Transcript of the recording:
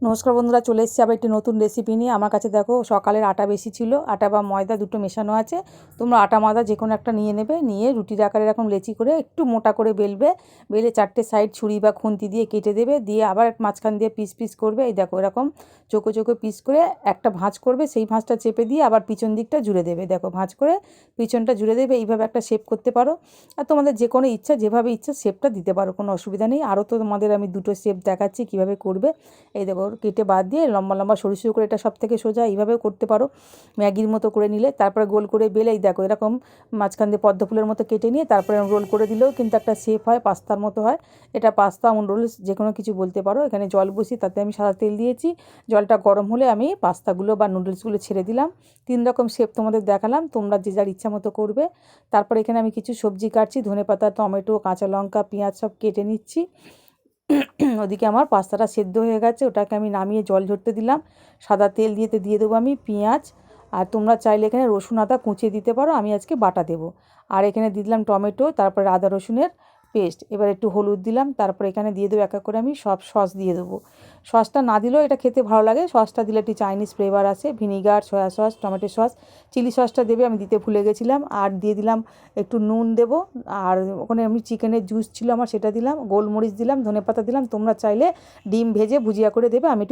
নমস্কার বন্ধুরা, চলে এসেছি আবার একটি নতুন রেসিপি নিয়ে। আমার কাছে দেখো সকালের আটা বেশি ছিল, আটা বা ময়দা দুটো মেশানো আছে। তোমরা আটা ময়দা যে কোনো একটা নিয়ে নেবে, নিয়ে রুটির আকারে এরকম লেচি করে একটু মোটা করে বেলবে, বেলে চারটে সাইড ছুরি বা খুন্তি দিয়ে কেটে দেবে, দিয়ে আবার মাঝখান দিয়ে পিস পিস করবে। এই দেখো এরকম চোখো চোখো পিস করে একটা ভাঁজ করবে, সেই ভাঁজটা চেপে দিয়ে আবার পিছন দিকটা জুড়ে দেবে। দেখো ভাঁজ করে পিছনটা জুড়ে দেবে। এইভাবে একটা শেপ করতে পারো, আর তোমাদের যে কোনো ইচ্ছা যেভাবে ইচ্ছা শেপটা দিতে পারো, কোনো অসুবিধা নেই। আরও তো তোমাদের আমি দুটো শেপ দেখাচ্ছি কীভাবে করবে। এই দেখো কেটে বাদ দিয়ে লম্বা লম্বা সরু সরু করে, এটা সব থেকে সোজা, এইভাবেও করতে পারো ম্যাগির মতো করে নিলে। তারপরে গোল করে বেলেই দেখো এরকম মাঝখান দিয়ে পদ্ম ফুলের মতো কেটে নিয়ে তারপরে রোল করে দিলেও কিন্তু একটা শেপ হয়, পাস্তার মতো হয়। এটা পাস্তা রোলস যে কোনো কিছু বলতে পারো। এখানে জল বসিয়ে তাতে আমি সাদা তেল দিয়েছি, জলটা গরম হলে আমি পাস্তাগুলো বা নুডলসগুলো ছেড়ে দিলাম। 3 রকম শেপ তোমাদের দেখালাম, তোমরা যে যার ইচ্ছা মতো করবে। তারপর এখানে আমি কিছু সবজি কাটছি, ধনেপাতা, টমেটো, কাঁচা লঙ্কা, পেঁয়াজ সব কেটে নিচ্ছি। ওদিকে আমার পাস্তাটা সেদ্ধ হয়ে গেছে, ওটাকে আমি নামিয়ে জল ঝরতে দিলাম। সাদা তেল দিয়ে দেবো আমি পেঁয়াজ, আর তোমরা চাইলে এখানে রসুন আদা কুচিয়ে দিতে পারো, আমি আজকে বাটা দেবো। আর এখানে দিয়ে দিলাম টমেটো, তারপরে আদা রসুনের পেস্ট। এবার একটু হলুদ দিলাম, তারপরে এখানে দিয়ে দেবো এক এক করে আমি সব সস দিয়ে দেবো। সসটা না দিলেও এটা খেতে ভালো লাগে, সসটা দিলে একটি চাইনিজ ফ্লেভার আসে। Vinegar, soya sauce, tomato sauce, chilli সসটা দেবে, আমি দিতে ভুলে গেছিলাম। আর দিয়ে দিলাম একটু নুন দেবো, আর ওখানে আমি চিকেনের জুস ছিল আমার, সেটা দিলাম, গোলমরিচ দিলাম, ধনেপাতা দিলাম। তোমরা চাইলে ডিম ভেজে ভুজিয়া করে দেবে, আমি একটু